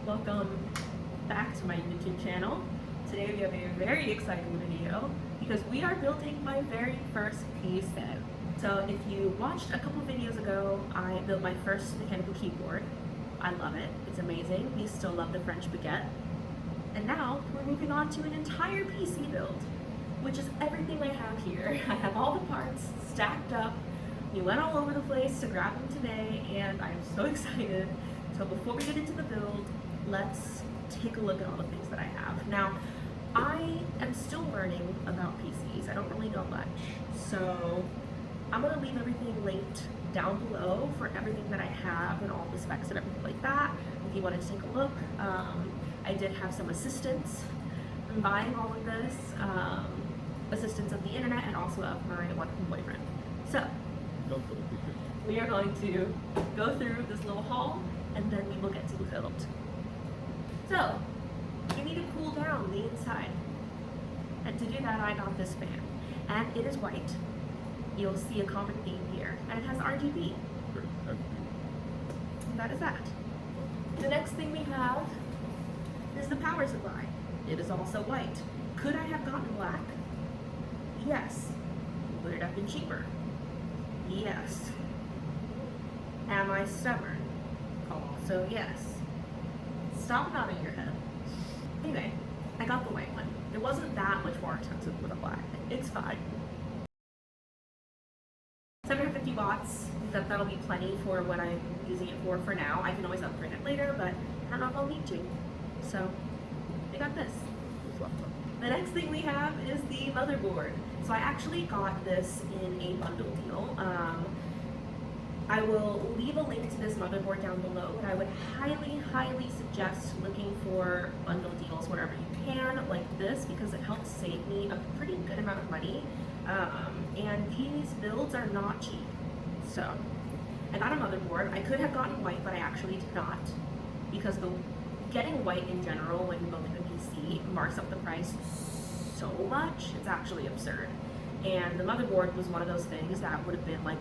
Welcome back to my YouTube channel. Today we have a very exciting video because we are building my very first piece set. So if you watched a couple videos ago, I built my first mechanical keyboard. I love it, it's amazing. We still love the French baguette. And now we're moving on to an entire PC build, which is everything I have here. I have all the parts stacked up. We went all over the place to grab them today and I'm so excited. So before we get into the build, let's take a look at all the things that I have. Now, I am still learning about PCs. I don't really know much. So I'm gonna leave everything linked down below for everything that I have and all the specs and everything like that. If you wanted to take a look, I did have some assistance in buying all of this, assistance of the internet and also of my wonderful boyfriend. So, we are going to go through this little haul and then we will get to the build. So, you need to cool down the inside. And to do that, I got this fan. And it is white. You'll see a common theme here. And it has RGB. That is that. The next thing we have is the power supply. It is also white. Could I have gotten black? Yes. Would it have been cheaper? Yes. Am I stubborn? Also yes. Stop nodding your head. Anyway, I got the white one. It wasn't that much more expensive with a black. It's fine. 750 watts, that'll be plenty for what I'm using it for now. I can always upgrade it later, but I don't know if I'll need to. So, I got this. The next thing we have is the motherboard. So I actually got this in a bundle deal. I will leave a link to this motherboard down below, but I would highly suggest looking for bundle deals wherever you can, like this, because it helps save me a pretty good amount of money. And these builds are not cheap. So, I got a motherboard. I could have gotten white, but I actually did not, because getting white in general when you're building a PC marks up the price so much, it's actually absurd. And the motherboard was one of those things that would have been like,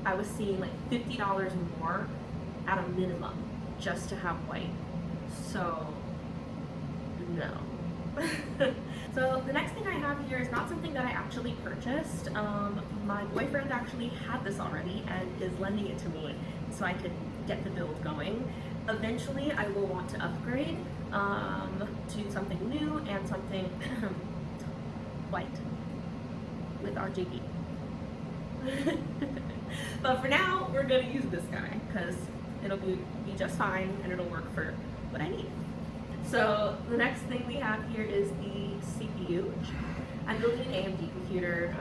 I was seeing like $50 more at a minimum just to have white. So, no. So the next thing I have here is not something that I actually purchased. My boyfriend actually had this already and is lending it to me so I could get the build going. Eventually I will want to upgrade to something new and something white with RGB. But for now, we're gonna use this guy because it'll be just fine and it'll work for what I need. So the next thing we have here is the CPU. I'm building an AMD computer.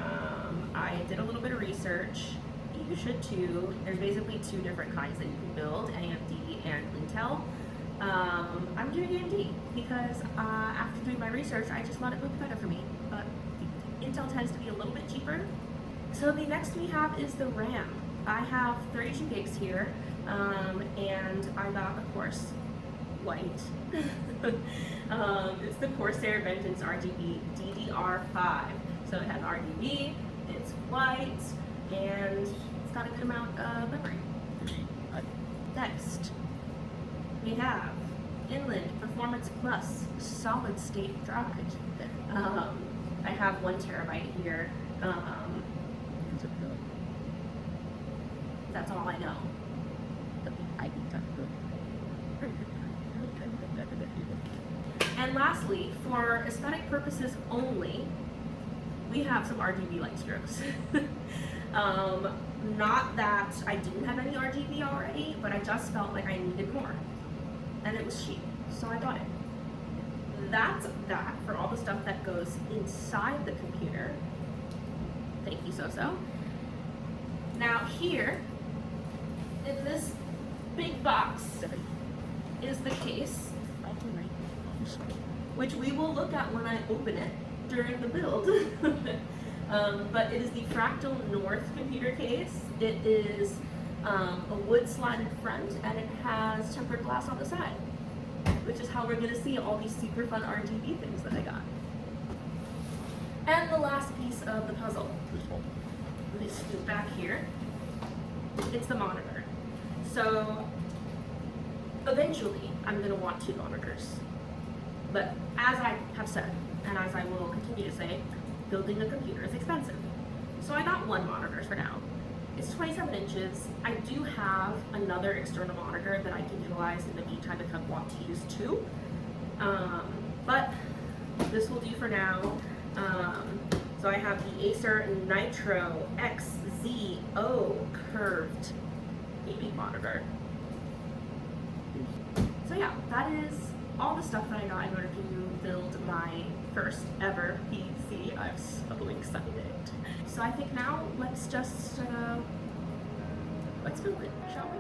I did a little bit of research. You should too. There's basically two different kinds that you can build, AMD and Intel. I'm doing AMD because after doing my research, I just thought it looked better for me. But Intel tends to be a little bit cheaper. So the next we have is the RAM. I have 32 gigs here, and I got, of course, white. It's the Corsair Vengeance RGB DDR5. So it has RGB, it's white, and it's got a good amount of memory. Next, we have Inland Performance Plus solid state drive. I have 1 terabyte here. That's all I know. And lastly, for aesthetic purposes only, we have some RGB light strokes. Not that I didn't have any RGB already, but I just felt like I needed more. And it was cheap, so I got it. That's that for all the stuff that goes inside the computer. Thank you, So-So. Now here, in this big box, is the case, which we will look at when I open it during the build. But it is the Fractal North computer case. It is a wood slotted front and it has tempered glass on the side, which is how we're gonna see all these super fun RGB things that I got. And the last piece of the puzzle. This is back here. It's the monitor. So Eventually, I'm going to want 2 monitors. But as I have said, and as I will continue to say, building a computer is expensive. So I got 1 monitor for now. It's 27 inches. I do have another external monitor that I can utilize in the meantime if I want to use 2. But this will do for now. So I have the Acer Nitro XZO curved gaming monitor. So yeah, that is all the stuff that I got in order to build my first ever PC. I'm so excited. So I think now let's just let's build it, shall we?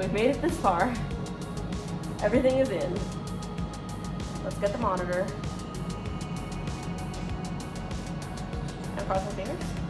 we've made it this far. Everything is in. Let's get the monitor. And cross my fingers.